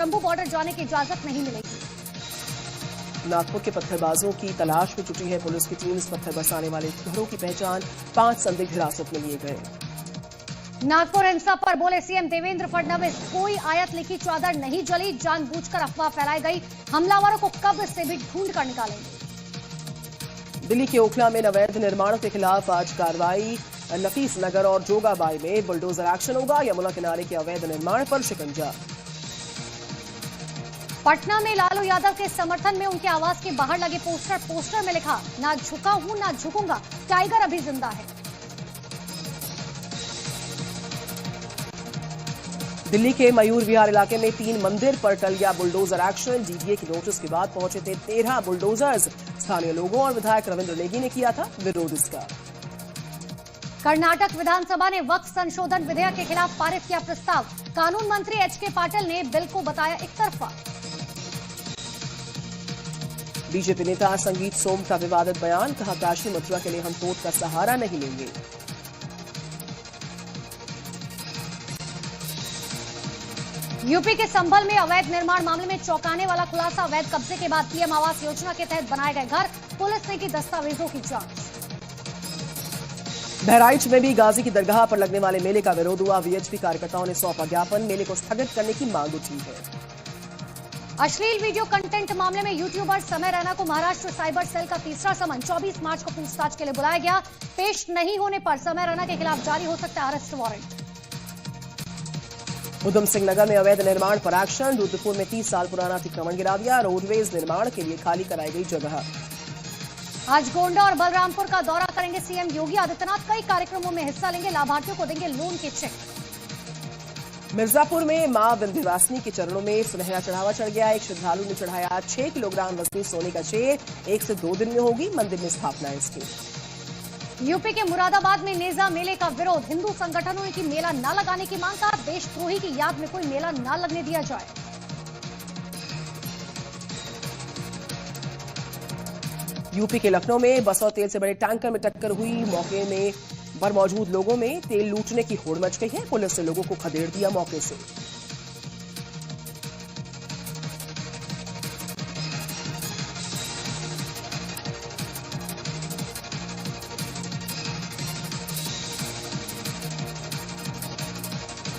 Shambhu border जाने की इजाजत नहीं मिलेगी। नागपुर के पत्थरबाजों की तलाश में जुटी है पुलिस की टीम। इस पत्थर बरसाने वाले घरों की पहचान, 5 संदिग्ध हिरासत में लिए गए। नागपुर हिंसा पर बोले सीएम देवेंद्र फडणवीस, कोई आयत लिखी चादर नहीं जली, जानबूझकर अफवाह फैलाई गई, हमलावरों को कब्र से भी ढूंढ कर निकालेंगे। दिल्ली के ओखला में अवैध निर्माणों के खिलाफ आज कार्रवाई। नफीस नगर और जोगाबाई में बुलडोजर एक्शन होगा। यमुना किनारे के अवैध निर्माण पर शिकंजा। पटना में लालू यादव के समर्थन में उनके आवास के बाहर लगे पोस्टर में लिखा, ना झुका हूं ना झुकूंगा, टाइगर अभी जिंदा है। दिल्ली के मयूर विहार इलाके में 3 मंदिर पर टल गया बुलडोजर एक्शन। डीडीए की नोटिस के बाद पहुंचे थे 13 बुलडोजर्स। स्थानीय लोगों और विधायक रविंद्र नेगी ने किया था विरोध इसका। कर्नाटक विधानसभा ने वक्फ संशोधन विधेयक के खिलाफ पारित किया प्रस्ताव। कानून मंत्री एचके पाटिल ने बिल को बताया एकतरफा। बीजेपी नेता संगीत सोम का विवादित बयान, कहा काशी मथुरा के लिए हम कोर्ट का सहारा नहीं लेंगे। यूपी के संभल में अवैध निर्माण मामले में चौंकाने वाला खुलासा। अवैध कब्जे के बाद पीएम आवास योजना के तहत बनाए गए घर, पुलिस ने की दस्तावेजों की जांच। बहराइच में भी गाजी की दरगाह पर लगने वाले मेले का विरोध हुआ। वीएचपी कार्यकर्ताओं ने सौंपा ज्ञापन, मेले को स्थगित करने की मांग उठी है। अश्लील वीडियो कंटेंट मामले में यूट्यूबर समय रैना को महाराष्ट्र साइबर सेल का तीसरा समन 24 मार्च को पूछताछ के लिए बुलाया गया। पेश नहीं होने पर समय रैना के खिलाफ जारी हो सकता है अरेस्ट वारंट। उधम सिंह नगर में अवैध निर्माण पर एक्शन। रुद्रपुर में 30 साल पुराना अतिक्रमण गिरा दिया। रोडवेज निर्माण के लिए खाली कराई गई जगह। आज गोंडा और बलरामपुर का दौरा करेंगे सीएम योगी आदित्यनाथ। कई कार्यक्रमों में हिस्सा लेंगे, लाभार्थियों को देंगे लोन के चेक। मिर्जापुर में मां विंध्यवासिनी के चरणों में सुनहरा चढ़ावा चढ़ गया। एक श्रद्धालु ने चढ़ाया 6 किलोग्राम वजनी सोने का शेर। 1 से 2 दिन में होगी मंदिर में स्थापना इसकी। यूपी के मुरादाबाद में नेजा मेले का विरोध। हिंदू संगठनों ने की मेला न लगाने की मांग, का देशद्रोही की याद में कोई मेला न लगने दिया जाए। यूपी के लखनऊ में बस और तेल से बड़े टैंकर में टक्कर हुई। मौके में पर मौजूद लोगों में तेल लूटने की होड़ मच गई है। पुलिस ने लोगों को खदेड़ दिया मौके से।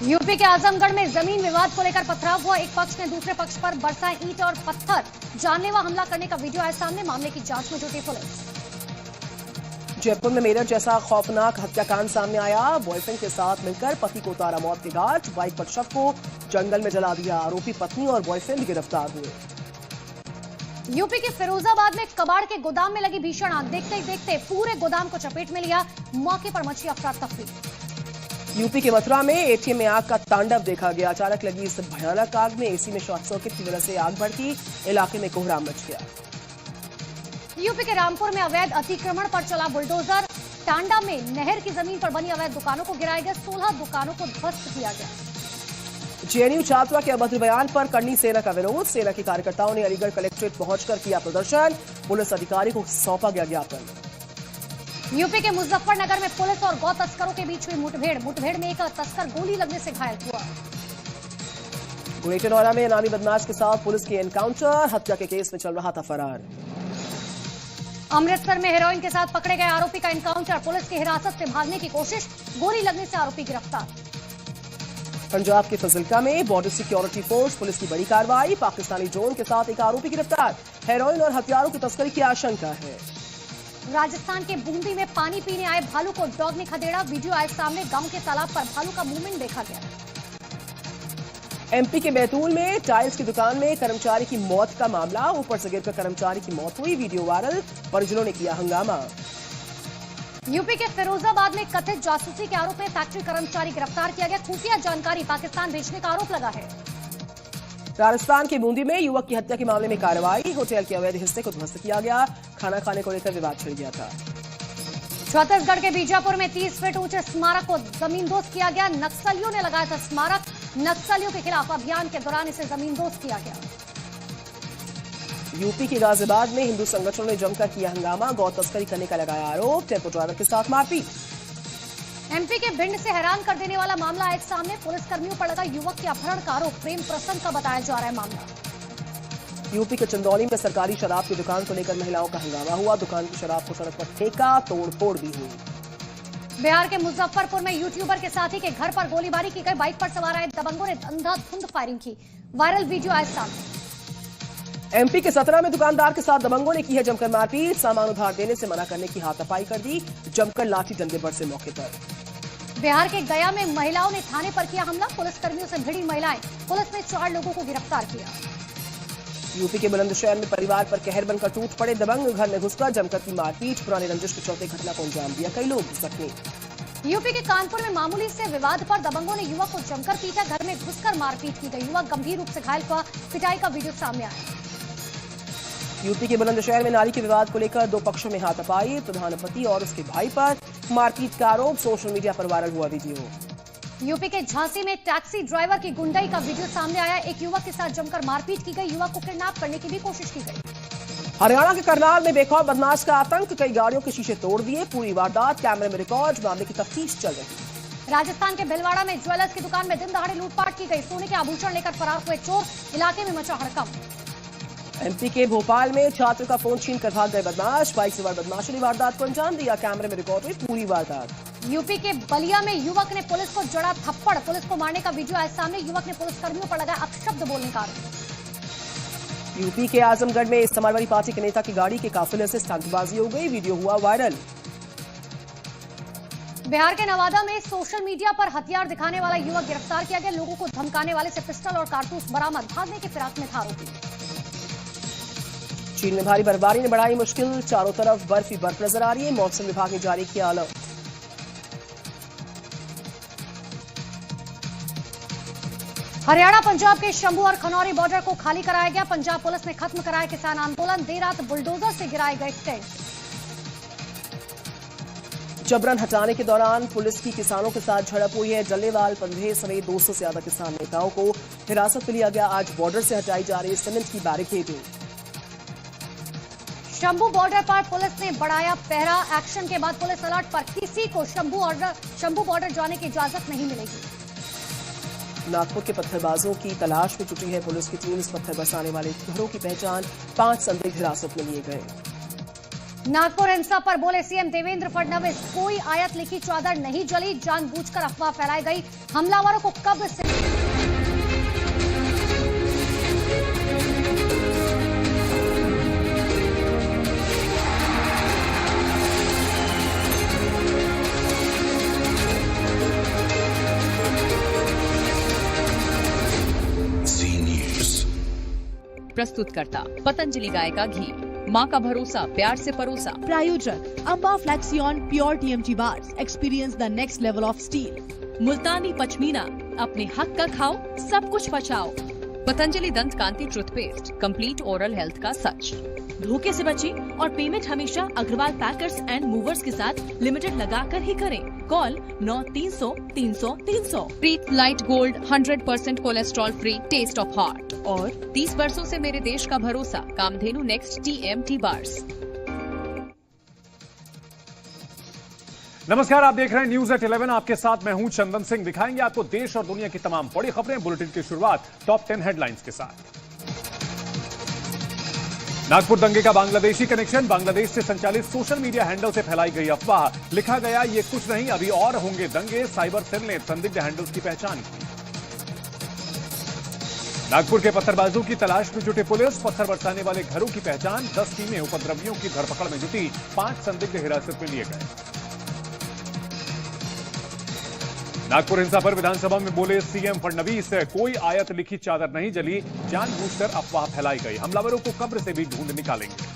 यूपी के आजमगढ़ में जमीन विवाद को लेकर पथराव हुआ। एक पक्ष ने दूसरे पक्ष पर बरसाए ईंट और पत्थर। जानलेवा हमला करने का वीडियो आया सामने। मामले की जांच में जुटी पुलिस। जयपुर में मेरठ जैसा खौफनाक हत्याकांड सामने आया। बॉयफ्रेंड के साथ मिलकर पति को उतारा मौत के घाट। बाइक पर शव को जंगल में जला दिया। आरोपी पत्नी और बॉयफ्रेंड गिरफ्तार हुए। यूपी के फिरोजाबाद में कबाड़ के गोदाम में लगी भीषण आग। देखते ही देखते पूरे गोदाम को चपेट में लिया। मौके पर मची अफरा तफरी। यूपी के मथुरा में एटीएम में आग का तांडव देखा गया। अचानक लगी इस भयानक आग में एसी में शॉर्ट सर्किट की वजह से आग भड़की। इलाके में कोहराम मच गया। यूपी के रामपुर में अवैध अतिक्रमण पर चला बुलडोजर। टांडा में नहर की जमीन पर बनी अवैध दुकानों को गिराए गए। 16 दुकानों को ध्वस्त किया गया। जेएनयू छात्रा के अभद्र बयान पर करनी सेना का विरोध। सेना के कार्यकर्ताओं ने अलीगढ़ कलेक्ट्रेट पहुंचकर किया प्रदर्शन। पुलिस अधिकारी को सौंपा गया ज्ञापन। यूपी के मुजफ्फरनगर में पुलिस और गौ तस्करों के बीच हुई मुठभेड़ में एक तस्कर गोली लगने से घायल हुआ। गुरेटनौरा में इनामी बदमाश के साथ पुलिस की एनकाउंटर। हत्या के केस में चल रहा था फरार। अमृतसर में हेरोइन के साथ पकड़े गए आरोपी का एनकाउंटर। पुलिस की हिरासत से भागने की कोशिश, गोली लगने से आरोपी गिरफ्तार। पंजाब के फजिल्का में बॉर्डर सिक्योरिटी फोर्स पुलिस की बड़ी कार्रवाई। पाकिस्तानी ड्रोन के साथ एक आरोपी गिरफ्तार। हेरोइन और हथियारों की तस्करी की आशंका है। राजस्थान के बूंदी में पानी पीने आए भालू को डॉग ने खदेड़ा। वीडियो आए सामने। गांव के तालाब पर भालू का मूवमेंट देखा गया। एमपी के बैतूल में टाइल्स की दुकान में कर्मचारी की मौत का मामला। ऊपर से गिरकर कर्मचारी की मौत हुई। Video viral. परिजनों ने किया हंगामा। यूपी के फिरोजाबाद में कथित जासूसी के आरोप में फैक्ट्री कर्मचारी गिरफ्तार किया गया। खुफिया जानकारी पाकिस्तान भेजने का आरोप लगा है। राजस्थान के बूंदी में युवक की हत्या के मामले में कार्रवाई। होटल के अवैध हिस्से को ध्वस्त किया गया। खाना खाने को लेकर विवाद छिड़ गया था। छत्तीसगढ़ के बीजापुर में 30 फीट ऊंचे स्मारक को जमींदोज किया गया। नक्सलियों ने लगाया था स्मारक। नक्सलियों के खिलाफ अभियान के दौरान इसे जमींदोज किया गया। यूपी के गाजियाबाद में हिंदू संगठनों ने जमकर किया हंगामा। गौ तस्करी करने का लगाया आरोप। टेम्पो ड्राइवर के साथ मारपीट। एमपी के भिंड से हैरान कर देने वाला मामला आए सामने। पुलिसकर्मियों पर लगा युवक के अपहरण का आरोप। प्रेम प्रसंग का बताया जा रहा है मामला। यूपी के चंदौली में सरकारी शराब की दुकान को लेकर महिलाओं का हंगामा हुआ। दुकान की शराब को सड़क पर फेंका, तोड़फोड़ भी हुई। बिहार के मुजफ्फरपुर में यूट्यूबर के साथी के घर पर गोलीबारी की गई। बाइक पर सवार आए दबंगों ने अंधाधुंध फायरिंग की। वायरल वीडियो आए सामने। एमपी के 17 में दुकानदार के साथ दबंगों ने की है जमकर मारपीट। सामान उधार देने से मना करने की हाथापाई कर दी। जमकर लाठी डंडे बरसे मौके पर। बिहार के गया में महिलाओं ने थाने पर किया हमला। पुलिसकर्मियों से भिड़ी महिलाएं। पुलिस ने 4 लोगों को गिरफ्तार किया। यूपी के बुलंदशहर में परिवार पर कहर बनकर टूट पड़े दबंग। घर में घुसकर जमकर की मारपीट। पुराने रंजिश के चौथे घटना को अंजाम दिया। कई लोग जख्मी। यूपी के कानपुर में मामूली से विवाद पर दबंगों ने युवक को जमकर पीटा। घर में घुसकर मारपीट की गई। युवक गंभीर रूप से घायल हुआ। पिटाई का वीडियो सामने आया। यूपी के बुलंदशहर में नारी के विवाद को लेकर 2 पक्षों में हाथापाई। प्रधानपति और उसके भाई पर मारपीट का आरोप। सोशल मीडिया पर वायरल हुआ वीडियो। यूपी के झांसी में टैक्सी ड्राइवर की गुंडाई का वीडियो सामने आया। एक युवक के साथ जमकर मारपीट की गई। युवक को किडनैप करने की भी कोशिश की गई। हरियाणा के करनाल में बेखौफ बदमाश का आतंक। कई गाड़ियों के शीशे तोड़ दिए। पूरी वारदात कैमरे में रिकॉर्ड। मामले की तफ्तीश चल रही। राजस्थान के भिलवाड़ा में ज्वेलर्स की दुकान में दिन दहाड़े लूटपाट की गई। सोने के आभूषण लेकर फरार हुए चोर। इलाके में मचा हड़कंप। एमपी के भोपाल में छात्र का फोन छीन कर भाग गए बदमाश। बाइक सवार बदमाशों ने वारदात को अंजाम दिया। कैमरे में रिकॉर्ड हुई पूरी वारदात। यूपी के बलिया में युवक ने पुलिस को जड़ा थप्पड़। पुलिस को मारने का वीडियो आए सामने। युवक ने पुलिसकर्मियों पर लगाया अपशब्द बोलने का आरोप। यूपी के आजमगढ़ में समाजवादी पार्टी के नेता की गाड़ी के काफिले से स्टंटबाजी हो गई। वीडियो हुआ वायरल। बिहार के नवादा में सोशल मीडिया पर हथियार दिखाने वाला युवक गिरफ्तार किया गया। लोगों को धमकाने वाले से पिस्टल और कारतूस बरामद। भागने की फिराक में था आरोपी। चीन में भारी बर्फबारी ने बढ़ाई मुश्किल। चारों तरफ बर्फ ही बर्फ नजर आ रही है। मौसम विभाग ने जारी किया अलर्ट। हरियाणा पंजाब के शंभू और खनौरी बॉर्डर को खाली कराया गया। पंजाब पुलिस ने खत्म कराया किसान आंदोलन। देर रात बुलडोजर से गिराए गए टेंट। जबरन हटाने के दौरान पुलिस की किसानों के साथ झड़प हुई है। जल्लेवाल पंधे समेत 200 से ज्यादा किसान नेताओं को हिरासत में लिया गया। आज बॉर्डर से हटाई जा रही सीमेंट की बैरिकेडिंग। शंभू बॉर्डर पर पुलिस ने बढ़ाया पहरा। एक्शन के बाद पुलिस अलर्ट पर। किसी को शंभू बॉर्डर जाने की इजाजत नहीं मिलेगी। नागपुर के पत्थरबाजों की तलाश में जुटी है पुलिस की टीम। इस पत्थर बरसाने वाले घरों की पहचान। 5 संदिग्ध हिरासत में लिए गए। नागपुर हिंसा पर बोले सीएम देवेंद्र फडणवीस। कोई आयत लिखी चादर नहीं जली। जानबूझकर अफवाह फैलाई गई। हमलावरों को कब्र से प्रस्तुतकर्ता पतंजलि गाय का घी। माँ का भरोसा, प्यार से परोसा। प्रायोजक अम्बा फ्लैक्सियन pure TMT bars. Experience the next level of steel. Multani Pashmina, अपने हक का खाओ, सब कुछ बचाओ। Patanjali Dant Kanti toothpaste, complete oral health का सच। धोखे से बचें और पेमेंट हमेशा अग्रवाल पैकर्स एंड मूवर्स के साथ लिमिटेड लगाकर ही करें। Call 9300 Preet light gold 100% cholesterol free, taste of heart. और 30 वर्षों से मेरे देश का भरोसा, कामधेनु नेक्स्ट TMT बार्स। नमस्कार, आप देख रहे हैं न्यूज एट 11। आपके साथ मैं हूं चंदन सिंह। दिखाएंगे आपको देश और दुनिया की तमाम बड़ी खबरें। बुलेटिन की शुरुआत टॉप 10 हेडलाइंस के साथ। नागपुर दंगे का बांग्लादेशी कनेक्शन। बांग्लादेश से संचालित सोशल मीडिया हैंडल से फैलाई गई अफवाह। लिखा गया ये कुछ नहीं, अभी और होंगे दंगे। साइबर सेल ने संदिग्ध हैंडल्स की पहचान की। नागपुर के पत्थरबाजों की तलाश में जुटे पुलिस। पत्थर बरसाने वाले घरों की पहचान। 10 टीमें उपद्रवियों की धरपकड़ में जुटी। 5 संदिग्ध हिरासत में लिए गए। नागपुर हिंसा पर विधानसभा में बोले सीएम फडणवीस। कोई आयत लिखी चादर नहीं जली। जानबूझकर अफवाह फैलाई गई। हमलावरों को कब्र से भी ढूंढ निकालेंगे।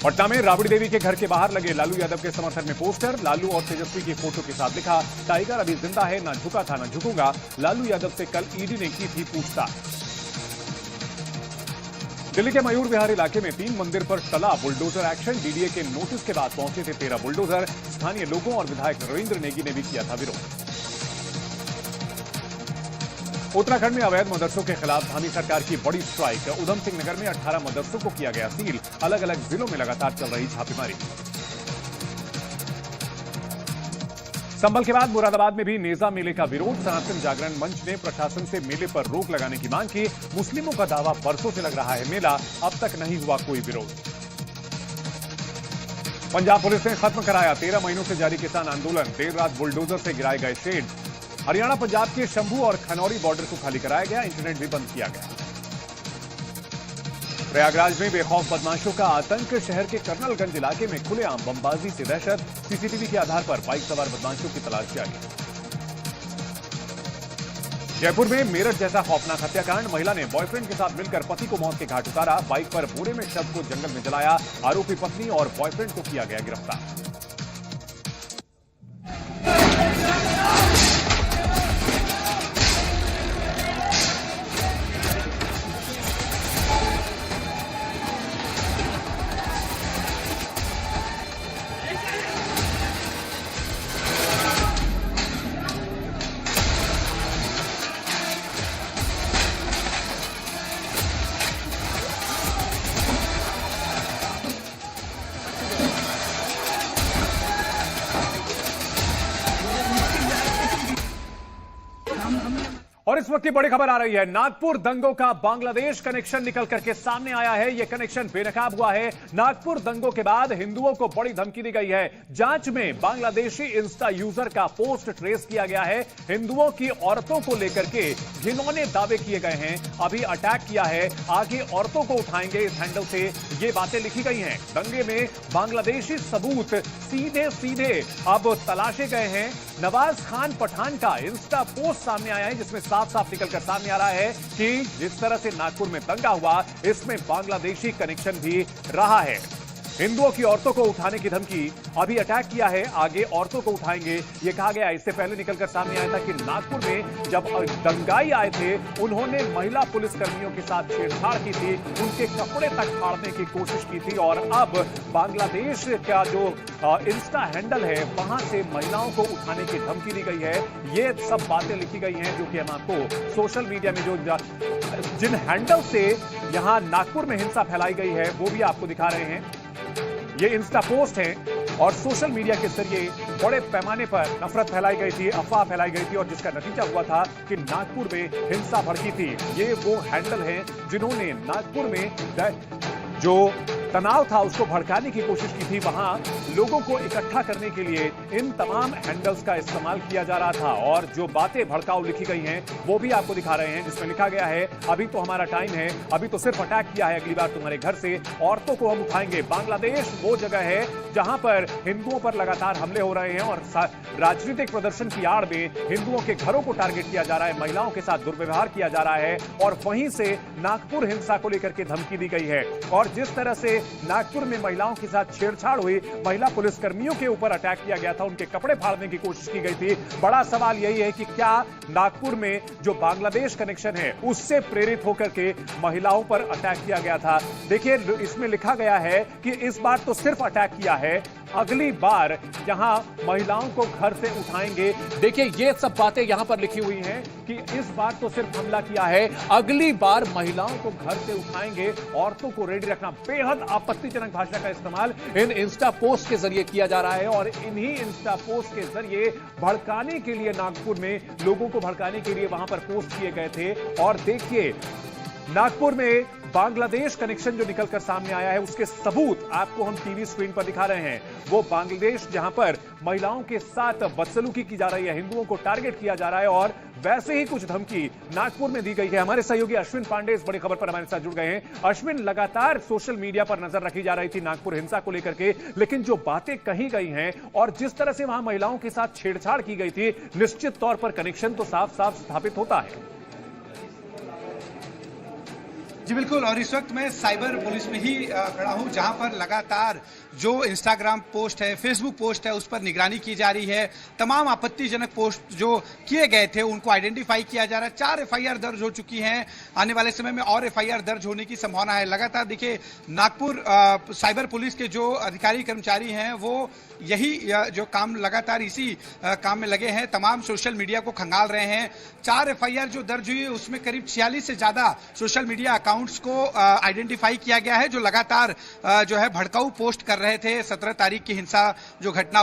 पटना में राबड़ी देवी के घर के बाहर लगे लालू यादव के समर्थन में पोस्टर। लालू और तेजस्वी की फोटो के साथ लिखा, टाइगर अभी जिंदा है, ना झुका था ना झुकूंगा। लालू यादव से कल ईडी ने की थी पूछताछ। दिल्ली के मयूर विहार इलाके में 3 मंदिर पर टला बुलडोजर एक्शन। डीडीए के नोटिस के बाद पहुंचे थे 13 बुलडोजर। स्थानीय लोगों और विधायक रविंद्र नेगी ने भी किया था विरोध। उत्तराखंड में अवैध मदरसों के खिलाफ थामी सरकार की बड़ी स्ट्राइक। उधम सिंह नगर में 18 मदरसों को किया गया सील। अलग अलग जिलों में लगातार चल रही छापेमारी। संभल के बाद मुरादाबाद में भी नेजा मेले का विरोध। सनातन जागरण मंच ने प्रशासन से मेले पर रोक लगाने की मांग की। मुस्लिमों का दावा बरसों से लग रहा है मेला, अब तक नहीं हुआ कोई विरोध। पंजाब पुलिस ने खत्म कराया 13 महीनों से जारी किसान आंदोलन। देर रात बुलडोजर से गिराए गए शेड। हरियाणा पंजाब के शंभू और खनौरी बॉर्डर को खाली कराया गया। इंटरनेट भी बंद किया गया। प्रयागराज में बेखौफ बदमाशों का आतंक। शहर के कर्नलगंज इलाके में खुलेआम बमबाजी से दहशत। सीसीटीवी के आधार पर बाइक सवार बदमाशों की तलाश जारी। जयपुर में मेरठ जैसा खौफनाक हत्याकांड। महिला ने बॉयफ्रेंड के साथ मिलकर पति को मौत के घाट उतारा। बाइक पर बोरे में शव को जंगल में जलाया। आरोपी पत्नी और बॉयफ्रेंड को किया गया गिरफ्तार। और इस वक्त की बड़ी खबर आ रही है। नागपुर दंगों का बांग्लादेश कनेक्शन निकल करके सामने आया है। यह कनेक्शन बेनकाब हुआ है। नागपुर दंगों के बाद हिंदुओं को बड़ी धमकी दी गई है। जांच में बांग्लादेशी इंस्टा यूजर का पोस्ट ट्रेस किया गया है। हिंदुओं की औरतों को लेकर के घिनौने दावे किए गए हैं। अभी अटैक किया है, आगे औरतों को उठाएंगे। इस हैंडल से ये बातें लिखी गई हैं। दंगे में बांग्लादेशी सबूत सीधे सीधे अब तलाशे गए हैं। नवाज खान पठान का इंस्टा पोस्ट सामने आया है, जिसमें साफ साफ निकलकर सामने आ रहा है कि जिस तरह से नागपुर में दंगा हुआ, इसमें बांग्लादेशी कनेक्शन भी रहा है। हिंदुओं की औरतों को उठाने की धमकी। अभी अटैक किया है, आगे औरतों को उठाएंगे, ये कहा गया। इससे पहले निकलकर सामने आया था कि नागपुर में जब दंगाई आए थे, उन्होंने महिला पुलिसकर्मियों के साथ छेड़छाड़ की थी, उनके कपड़े तक फाड़ने की कोशिश की थी। और अब बांग्लादेश का जो इंस्टा हैंडल है, वहां से महिलाओं को उठाने की धमकी दी गई है। ये सब बातें लिखी गई हैं, जो कि हम आपको सोशल मीडिया में जिन हैंडल से यहां नागपुर में हिंसा फैलाई गई है, वो भी आपको दिखा रहे हैं। ये इंस्टा पोस्ट है और सोशल मीडिया के जरिए बड़े पैमाने पर नफरत फैलाई गई थी, अफवाह फैलाई गई थी, और जिसका नतीजा हुआ था कि नागपुर में हिंसा भड़की थी। ये वो हैंडल हैं जिन्होंने नागपुर में जो तनाव था उसको भड़काने की कोशिश की थी। वहां लोगों को इकट्ठा करने के लिए इन तमाम हैंडल्स का इस्तेमाल किया जा रहा था। और जो बातें भड़काऊ लिखी गई हैं, वो भी आपको दिखा रहे हैं, जिसमें लिखा गया है, अभी तो हमारा टाइम है, अभी तो सिर्फ अटैक किया है, अगली बार तुम्हारे घर से औरतों को हम उठाएंगे। बांग्लादेश वो जगह है जहां पर हिंदुओं पर लगातार हमले हो रहे हैं और राजनीतिक प्रदर्शन की आड़ में हिंदुओं के घरों को टारगेट किया जा रहा है, महिलाओं के साथ दुर्व्यवहार किया जा रहा है। और वहीं से नागपुर हिंसा को लेकर के धमकी दी गई है। और जिस तरह से नागपुर में महिलाओं के साथ छेड़छाड़ हुई, महिला पुलिसकर्मियों के ऊपर अटैक किया गया था, उनके कपड़े फाड़ने की कोशिश की गई थी। बड़ा सवाल यही है कि क्या नागपुर में जो बांग्लादेश कनेक्शन है, उससे प्रेरित होकर के महिलाओं पर अटैक किया गया था। देखिए, इसमें लिखा गया है कि इस बार तो सिर्फ अटैक किया है, अगली बार यहां महिलाओं को घर से उठाएंगे। देखिए, ये सब बातें यहां पर लिखी हुई हैं कि इस बार तो सिर्फ हमला किया है, अगली बार महिलाओं को घर से उठाएंगे। औरतों को रेडी रखना। बेहद आपत्तिजनक भाषा का इस्तेमाल इन इंस्टा पोस्ट के जरिए किया जा रहा है और इन्हीं इंस्टा पोस्ट के जरिए भड़काने के लिए, नागपुर में लोगों को भड़काने के लिए वहां पर पोस्ट किए गए थे। और देखिए, नागपुर में बांग्लादेश कनेक्शन जो निकलकर सामने आया है, उसके सबूत आपको हम टीवी स्क्रीन पर दिखा रहे हैं। वो बांग्लादेश जहां पर महिलाओं के साथ बदसलूकी की जा रही है, हिंदुओं को टारगेट किया जा रहा है, और वैसे ही कुछ धमकी नागपुर में दी गई है। हमारे सहयोगी अश्विन पांडे इस बड़ी खबर पर हमारे साथ जुड़ गए हैं। अश्विन, लगातार सोशल मीडिया पर नजर रखी जा रही थी नागपुर हिंसा को लेकर के, लेकिन जो बातें कही गई हैं और जिस तरह से वहां महिलाओं के साथ छेड़छाड़ की गई थी, निश्चित तौर पर कनेक्शन तो साफ साफ स्थापित होता है। जी बिल्कुल, और इस वक्त मैं साइबर पुलिस में ही खड़ा हूं, जहां पर लगातार जो इंस्टाग्राम पोस्ट है, फेसबुक पोस्ट है, उस पर निगरानी की जा रही है। तमाम आपत्तिजनक पोस्ट जो किए गए थे उनको आइडेंटिफाई किया जा रहा है। 4 एफआईआर दर्ज हो चुकी हैं, आने वाले समय में और एफआईआर दर्ज होने की संभावना है। लगातार देखिए, नागपुर साइबर पुलिस के जो अधिकारी कर्मचारी हैं, वो यही जो काम लगातार इसी काम में लगे हैं, तमाम सोशल मीडिया को खंगाल रहे हैं। 4 एफआईआर जो दर्ज हुई है, उसमें करीब 46 से ज्यादा सोशल मीडिया अकाउंट्स को आइडेंटिफाई किया गया है, जो लगातार जो है भड़काऊ पोस्ट कर रहे थे। 17 तारीख की हिंसा जो घटना